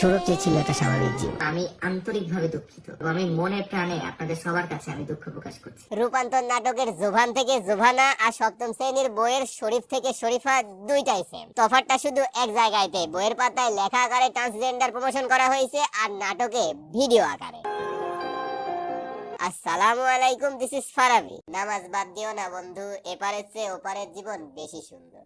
সৌরভ ছিল একটা স্বাভাবিক জীবন। আমি আন্তরিকভাবে দুঃখিত। আমি মনে প্রাণে আপনাদের সবার কাছে আমি দুঃখ প্রকাশ করছি। রূপান্তর নাটকের জোভান থেকে জোভানা আর সপ্তম শ্রেণীর বইয়ের শরীফ থেকে শরীফা দুইটাই সেম। তফাৎটা শুধু এক জায়গায়তে, বইয়ের পাতায় লেখা আকারে ট্রান্সজেন্ডার প্রমোশন করা হয়েছে আর নাটকে ভিডিও আকারে। আসসালামু আলাইকুম, দিস ইজ ফারাবি। নামাজ বাদ দিও না বন্ধু, এপারের চেয়ে ওপারের জীবন বেশি সুন্দর।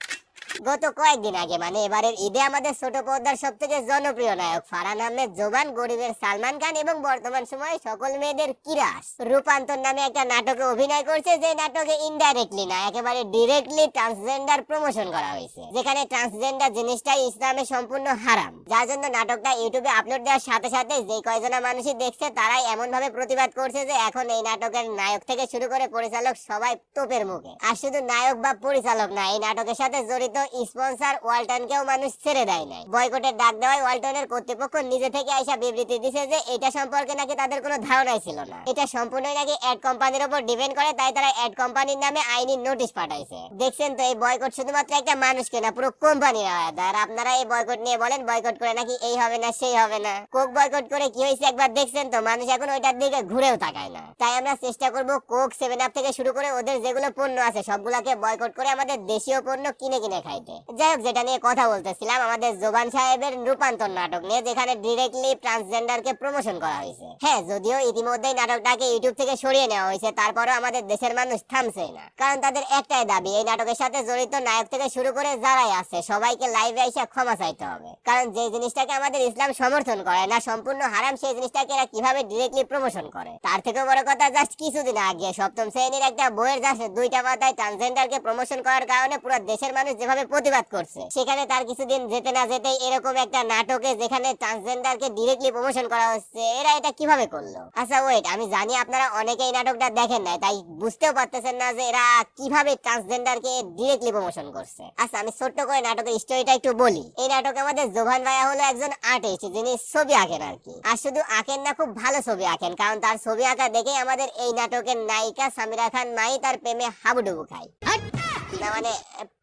গত কয়েকদিন আগে মানে এবারের ঈদে আমাদের ছোট পর্দার সব থেকে জনপ্রিয় নায়ক ফারহান আহমেদ জোবান, গরিবের সালমান খান এবং বর্তমান সময়ে সকল মেয়েদের কিরাস রূপান্তর নামে একটা নাটকে অভিনয় করছে, যে নাটকে ইনডাইরেক্টলি না একেবারে ডিরেক্টলি ট্রান্সজেন্ডার প্রমোশন করা হয়েছে, যেখানে ট্রান্সজেন্ডার জিনিসটাই ইসলামে সম্পূর্ণ হারাম। যার জন্য নাটকটা ইউটিউবে আপলোড দেওয়ার সাথে সাথে যে কয়জনা মানুষই দেখছে তারাই এমন ভাবে প্রতিবাদ করছে যে এখন এই নাটকের নায়ক থেকে শুরু করে পরিচালক সবাই তোপের মুখে। আর শুধু নায়ক বা পরিচালক না, এই নাটকের সাথে জড়িত স্পন্সর ওয়ালটনকেও মানুষ ছেড়ে দেয় নাই। বয়কটের ডাক দেওয়ায় ওয়ালটনের কর্তৃপক্ষ নিজে থেকে আইসা বিবৃতি দিছে যে এটা সম্পর্কে নাকি তাদের কোনো ধারণাই ছিল না, এটা সম্পূর্ণই নাকি অ্যাড কোম্পানির উপর ডিপেন্ড করে, তাই তারা অ্যাড কোম্পানির নামে আইনি নোটিশ পাঠাইছে। দেখছেন তো, এই বয়কট শুধুমাত্র একটা মানুষকে না, পুরো কোম্পানির আলাদা। আর আপনারা এই বয়কট নিয়ে বলেন বয়কট করে নাকি এই হবে না সেই হবে না। কোক বয়কট করে কি হয়েছে একবার দেখছেন তো? মানুষ এখন ওইটার দিকে ঘুরেও তাকায় না। তাই আমরা চেষ্টা করব কোক, 7 আপ থেকে শুরু করে ওদের যেগুলো পণ্য আছে সবগুলাকে বয়কট করে আমাদের দেশীয় পণ্য কিনে কিনে খাইতে। যাই হোক, যেটা নিয়ে কথা বলতেছিলাম আমাদের জোবান সাহেবের রূপান্তর নাটক নিয়ে, যেখানে ডিরেক্টলি ট্রান্সজেন্ডারকে প্রমোশন করা হয়েছে। হ্যাঁ, যদিও ইতিমধ্যেই নাটকটাকে ইউটিউব থেকে সরিয়ে নেওয়া হয়েছে, তারপরেও আমাদের দেশের মানুষ থামছেই না। কারণ তাদের একটাই দাবি, এই নাটকের সাথে জড়িত নায়ক থেকে শুরু করে যারাই আছে সবাইকে লাইভে এসে ক্ষমা চাইতে হবে। কারণ যে জিনিসটাকে আমাদের ইসলাম সমর্থন করে না, সম্পূর্ণ হারাম, সেই জিনিসটাকে এরা কিভাবে ডিরেক্টলি প্রমোশন করে। তার থেকে বড় কথা, জাস্ট কিছুদিন আগে সপ্তম শ্রেণীর একটা বইয়ের জাস্ট 2টা পাতায় ট্রান্সজেন্ডারকে প্রমোশন করার কারণে পুরো দেশের মানুষ যেভাবে প্রতিবাদ করছে, সেখানে তার কিছুদিন যেতে না যেতেই এরকম একটা নাটকে যেখানে ট্রান্সজেন্ডারকে ডিরেক্টলি প্রমোশন করা হচ্ছে, এরা এটা কিভাবে করলো? আচ্ছা ওয়েট, আমি জানি আপনারা অনেকেই নাটকটা দেখেন নাই, তাই বুঝতেও পারতেছেন না যে এরা কিভাবে ট্রান্সজেন্ডারকে ডিরেক্টলি প্রমোশন করছে। আচ্ছা, আমি ছোট্ট করে নাটকের স্টোরিটা একটু বলি। এই নাটকে আমাদের জোভান ভাইয়া হলো একজন আর্টিস্ট, যিনি ছবি আঁকেন আর কি। আর শুধু আঁকেন না, খুব ভালো ছবি আঁকেন, কারণ তার ছবি আঁকা দেখেই আমাদের এই নাটকের নায়িকা সামিরা খান মাই তার প্রেমে হাবুডুবু খায়, না মানে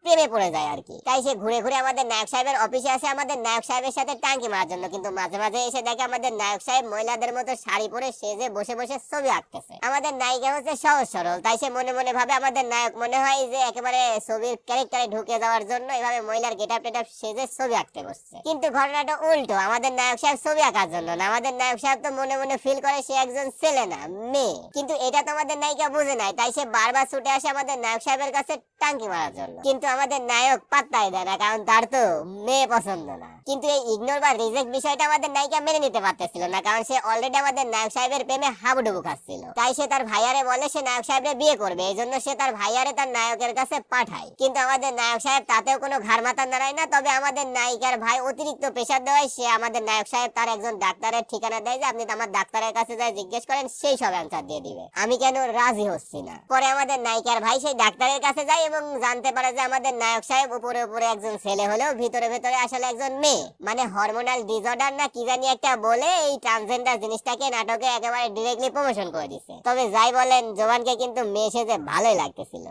প্রেমে পড়ে যায় আর কি। তাই সে ঘুরে ঘুরে আমাদের নায়ক সাহেবের অফিসে আসে আমাদের নায়ক সাহেবের সাথে টাঙ্কি মারার জন্য, কিন্তু মাঝে মাঝে এসে দেখে আমাদের নায়ক সাহেব মহিলাদের মতো শাড়ি পরে সেজে বসে বসে ছবি আঁকতেছে। আমাদের নায়িকা হচ্ছে সহজ সরল, তাই সে মনে মনে ভাবে আমাদের নায়ক মনে হয় যে একেবারে ছবির ক্যারেক্টারে ঢুকে যাওয়ার জন্য এভাবে মহিলার গেটআপ টেটআপ সেজে ছবি আঁকতে বসছে। কিন্তু ঘটনাটা উল্টো, আমাদের নায়ক সাহেব ছবি আঁকার জন্য না, আমাদের নায়ক সাহেব তো মনে মনে ফিল করে সে একজন ছেলে না মেয়ে। কিন্তু এটা তো আমাদের নায়িকা বুঝে নাই, তাই সে বারবার ছুটে আসে আমাদের নায়ক সাহেবের কাছে টাঙ্কি মারার জন্য। কিন্তু আমাদের নায়ক পাত্তাই দেয় না, কারণ তার তো মেয়ে পছন্দ না। কিন্তু এই ইগনোর বা রিজেক্ট বিষয়টা আমাদের নায়িকা মেনে নিতে পারতেছিল না, কারণ সে অলরেডি আমাদের নায়ক সাহেবের প্রেমে হাবুডুবু খাচ্ছিল। তাই সে তার ভাইয়ারে বলে সে নায়ক সাহেবরে বিয়ে করবে, এই জন্য সে তার ভাইয়ারে তার নায়কের কাছে পাঠায়। কিন্তু আমাদের নায়ক সাহেব তাতেও কোনো ঘাড় মাথা নাড়ায় না। তবে আমাদের নায়িকার ভাই অতিরিক্ত প্রেশার দেওয়ায় সে আমাদের নায়ক সাহেব তার একজন ডাক্তারের ঠিকানা দেয় যে আপনি আমার ডাক্তারের কাছে যাই জিজ্ঞেস করেন, সেই সব অ্যান্সার দিয়ে দিবে। আমি কেন রাজি হচ্ছি না। পরে আমাদের নায়িকার ভাই সেই ডাক্তারের কাছে যায় এবং জানতে পারে যে আমাদের নায়ক সাহেব উপরে উপরে একজন ছেলে হলেও ভিতরে ভিতরে আসলে একজন মেয়ে, মানে হরমোনাল ডিসঅর্ডার না কি জানি একটা বলে এই ট্রান্সজেন্ডার জিনিসটাকে নাটকে একেবারে ডিরেক্টলি প্রমোশন করে দিছে। তবে যাই বলেন, জোবানকে কিন্তু মেয়ে সেজে ভালোই লাগতেছিল।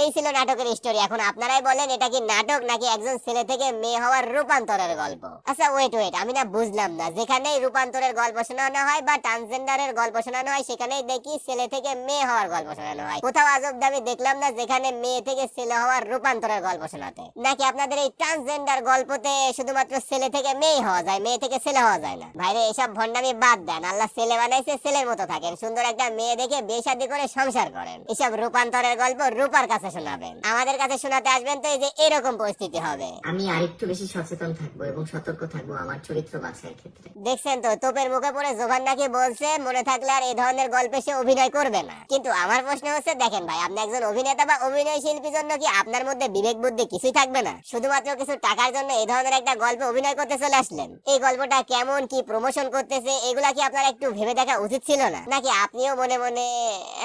এই ছিল নাটকের স্টোরি। এখন আপনারাই বলেন এটা কি নাটক নাকি একজন ছেলে থেকে মেয়ে হওয়ার রূপান্তরের গল্প? আচ্ছা ওয়েট, আমি না বুঝলাম না, যেখানেই রূপান্তরের গল্প শোনানো হয় বা ট্রান্সজেন্ডারের গল্প শোনানো হয় সেখানেই দেখি ছেলে থেকে মেয়ে হওয়ার গল্প শোনানো হয়। কোথাও আজব দামি দেখলাম না যেখানে মেয়ে থেকে ছেলে হওয়ার রূপান্তরের গল্প শোনাতে। নাকি আপনাদের এই ট্রান্সজেন্ডার গল্পতে শুধুমাত্র ছেলে থেকে মেয়ে হওয়া যায়, মেয়ে থেকে ছেলে হওয়া যায় না? ভাইরে এসব ভণ্ডামি বাদ দেন, আল্লাহ ছেলে বানাইছে, ছেলের মতো থাকেন, সুন্দর একটা মেয়ে দেখে বিয়ে শাদী করে সংসার করেন। এসব রূপান্তরের গল্প রূপার কাছে শোনাবেন, আমাদের কাছে শোনাতে আসবেন তো এই যে এরকম পরিস্থিতি হবে। আমি আরেকটু বেশি সচেতন থাকবো এবং সতর্ক থাকবো আমার চরিত্র বাছাইয়ের ক্ষেত্রে। দেখছেন তো, তোপের মুখে পড়ে জোভান নাকি বলছে মনে থাকলে আর এই ধরনের গল্পে সে অভিনয় করবে না। কিন্তু আমার প্রশ্ন হচ্ছে, দেখেন ভাই, আপনি একজন অভিনেতা বা অভিনয় শিল্পীর জন্য কি আপনার মধ্যে বিবেক বুদ্ধি কিছুই থাকবে না? শুধুমাত্র কিছু টাকার জন্য এই ধরনের একটা গল্পে অভিনয় করতে চলে আসলেন। এই গল্পটা কেমন, কি প্রমোশন করতেছে, এগুলা কি আপনার একটু ভেবে দেখা উচিত ছিল না? নাকি আপনিও মনে মনে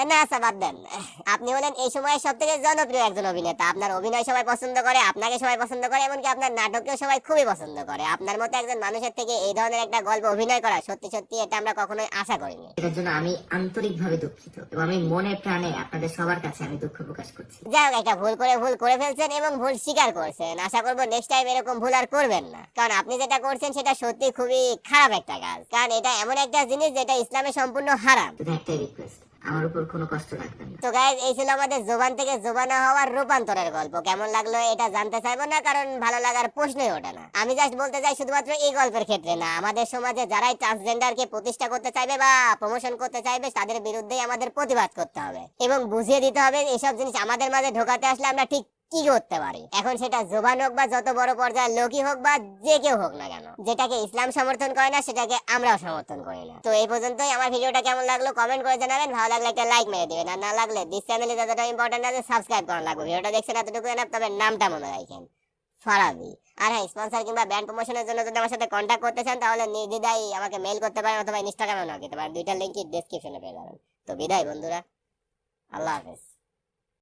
না? আচ্ছা বাদ দেন। আপনি হলেন এই সময়ের সব থেকে জনপ্রিয় একজন অভিনেতা। আপনার অভিনয় সবাই পছন্দ করে, আপনাকে সবাই পছন্দ করে, এমনকি আপনার নাটককেও সবাই খুবই পছন্দ করে। আপনার মতো একজন মানুষের থেকে এই ধরনের একটা গল্প অভিনয় করা সত্যি সত্যি এটা আমরা কখনোই আশা করিনি। এটার জন্য আমি আন্তরিকভাবে দুঃখিত এবং আমি মনে প্রাণে আপনাদের সবার কাছে আমি দুঃখ প্রকাশ করছি। যাই হোক, একটা ভুল করে ফেলছেন এবং ভুল স্বীকার করছেন। আশা করবো নেক্সট টাইম এরকম ভুল আর করবেন না, কারণ আপনি যেটা করছেন সেটা সত্যি খুবই খারাপ একটা কাজ। কারণ এটা এমন একটা জিনিস যেটা ইসলামে সম্পূর্ণ হারাম। শুধু একটাই রিকোয়েস্ট, আমার উপর কোনো কষ্ট রাখবেন না। তো গাইজ, এই ছিল আমাদের জোবান থেকে জোবানা হওয়ার রূপান্তরের গল্প। কেমন লাগলো এটা জানতে চাইবো না, কারণ ভালো লাগার প্রশ্নই ওঠে না। আমি জাস্ট বলতে চাই শুধুমাত্র এই গল্পের ক্ষেত্রে না, আমাদের সমাজে যারাই ট্রান্সজেন্ডারকে প্রতিষ্ঠা করতে চাইবে বা প্রমোশন করতে চাইবে তাদের বিরুদ্ধেই আমাদের প্রতিবাদ করতে হবে এবং বুঝিয়ে দিতে হবে এইসব জিনিস আমাদের মাঝে ঢোকাতে আসলে আমরা ঠিক কি করতে পারি। এখন সেটা জোবান হোক বা যত বড় পর্যায়ের লোকই হোক বা যে কেউ হোক না কেন, যেটাকে ইসলাম সমর্থন করে না সেটাকে আমরাও সমর্থন করি না। তো এই পর্যন্তই। আমার ভিডিওটা কেমন লাগলো কমেন্ট করে জানাবেন, ভালো লাগলে একটা লাইক মেরে দিবেন, আর না লাগলে দিস চ্যানেলে যতটা ইম্পর্টেন্ট আছে সাবস্ক্রাইব করা লাগবে। ভিডিওটা দেখছেন এতটুকু না, তবে নামটা মনে রাখেন, ফারাবি। আর হ্যাঁ, স্পন্সর কিংবা ব্র্যান্ড প্রমোশনের জন্য যদি আমার সাথে কন্ট্যাক্ট করতে চান তাহলে নির্দ্বিধায় আমাকে মেল করতে পারেন অথবা ইনস্টাগ্রামে নক দিতে পারেন। দুইটা লিংকই ডেসক্রিপশনে পেয়ে যাবেন। তো বিদায় বন্ধুরা, আল্লাহ হাফেজ।